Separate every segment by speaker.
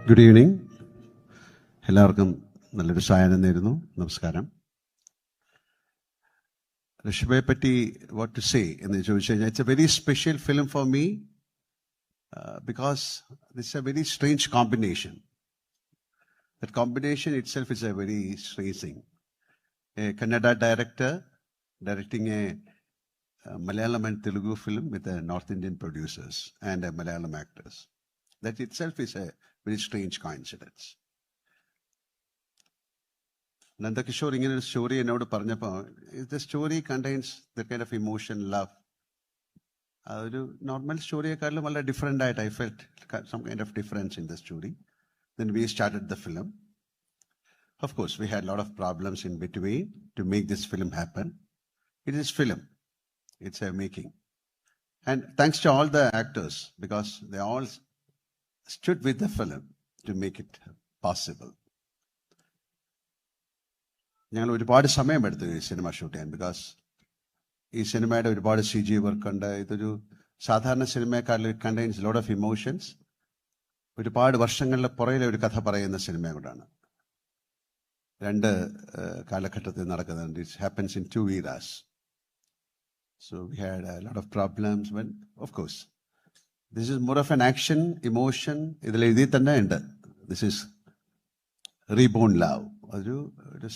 Speaker 1: Good evening. എല്ലാവർക്കും നല്ലൊരു സായനം നേരുന്നു. നമസ്കാരം. ഋഷഭയെ പറ്റി വാട്ട് ടു സേ എന്ന് ചോദിച്ചു കഴിഞ്ഞാൽ, it's a very special film for me because it's a very strange combination. That combination itself is a very strange thing. A Kannada director directing a Malayalam and Telugu film with a North Indian producers and a Malayalam actors. That itself is a very strange coincidence. Nandakishore ഇങ്ങനെ ഒരു story എന്നോട് പറഞ്ഞപ്പോൾ, the story contains the kind of emotion, love. അതൊരു normal സ്റ്റോറിയെക്കാളും വളരെ different ആയിട്ട് I felt some kind of difference in the story. Then we started the film. Of course, we had a lot of problems in between to make this film happen. It is film. It's a making. And thanks to all the actors, because they all stood with the film to make it possible. ഞങ്ങൾ ഒരുപാട് സമയമെടുത്തു ഈ cinema shoot ചെയ്യാൻ. Because ഈ സിനിമയുടെ ഒരുപാട് CG work ഉണ്ട്. ഇതൊരു സാധാരണ സിനിമയെക്കാളും it contains lot of emotions. ഒരുപാട് വർഷങ്ങളുടെ പുറകിലെ ഒരു കഥ പറയുന്ന സിനിമ കൂടാണ്. രണ്ട് കാലഘട്ടത്തിൽ നടക്കുന്നുണ്ട്. It happens in 2 eras. So we had a lot of problems when, of course, this is more of an action, emotion. ഇതിൽ എഴുതി തന്നെ ഉണ്ട്, ദിസ് ഈസ് റീബോൺ ലവ്. ഒരു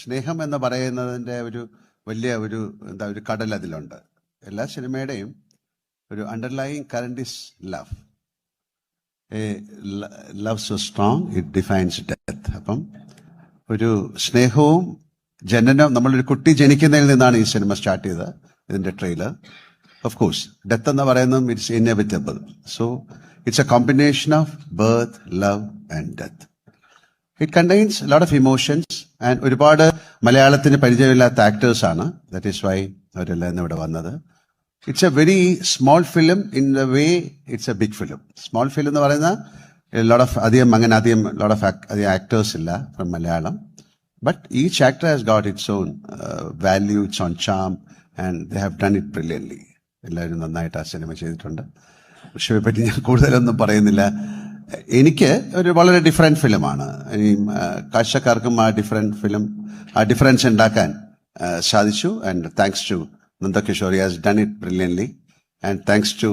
Speaker 1: സ്നേഹം എന്ന് പറയുന്നതിൻ്റെ ഒരു വലിയ ഒരു കടൽ അതിലുണ്ട്. എല്ലാ സിനിമയുടെയും ഒരു underlying current is love. Love so strong it defines death. അപ്പം ഒരു സ്നേഹവും ജനനം, നമ്മളൊരു കുട്ടി ജനിക്കുന്നതിൽ നിന്നാണ് ഈ സിനിമ സ്റ്റാർട്ട് ചെയ്തത്. ഇതിന്റെ ട്രെയിലർ, ഓഫ് കോഴ്സ് ഡെത്ത് എന്ന് പറയുന്നത് it's inevitable. So it's A combination of birth, love and death. It contains lot of emotions. And ഒരുപാട് മലയാളത്തിന് പരിചയമില്ലാത്ത ആക്ടേഴ്സാണ്. ദാറ്റ് ഈസ് വൈ അവരെല്ലാം ഇന്ന് ഇവിടെ വന്നത്. It's a very small film in the way it's a big film. Small film എന്ന് പറയുന്ന lot of അധികം ലോട്ട് ഓഫ് അധികം ആക്ടേഴ്സ് ഇല്ല from Malayalam. But each actor has got its own value, its own charm, and they have done it brilliantly. എല്ലാവരും നന്നായിട്ട് ആ cinema ചെയ്തിട്ടുണ്ട്. ഋഷഭയെ പറ്റി ഞാൻ കൂടുതലൊന്നും പറയുന്നില്ല. എനിക്ക് ഒരു വളരെ ഡിഫറെൻറ്റ് ഫിലിമാണ്. ഇനി കാഴ്ചക്കാർക്കും ആ ഡിഫറൻസ് ഉണ്ടാക്കാൻ സാധിച്ചു. And thanks to Nandakishore, he has done it brilliantly. And thanks to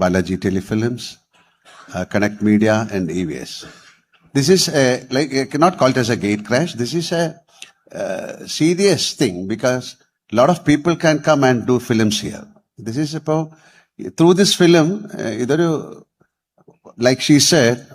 Speaker 1: Balaji Telefilms, Connect Media and EVS. This is I cannot call it as a gate crash. This is a serious thing because a lot of people can come and do films here. This is about, through this film, like she said,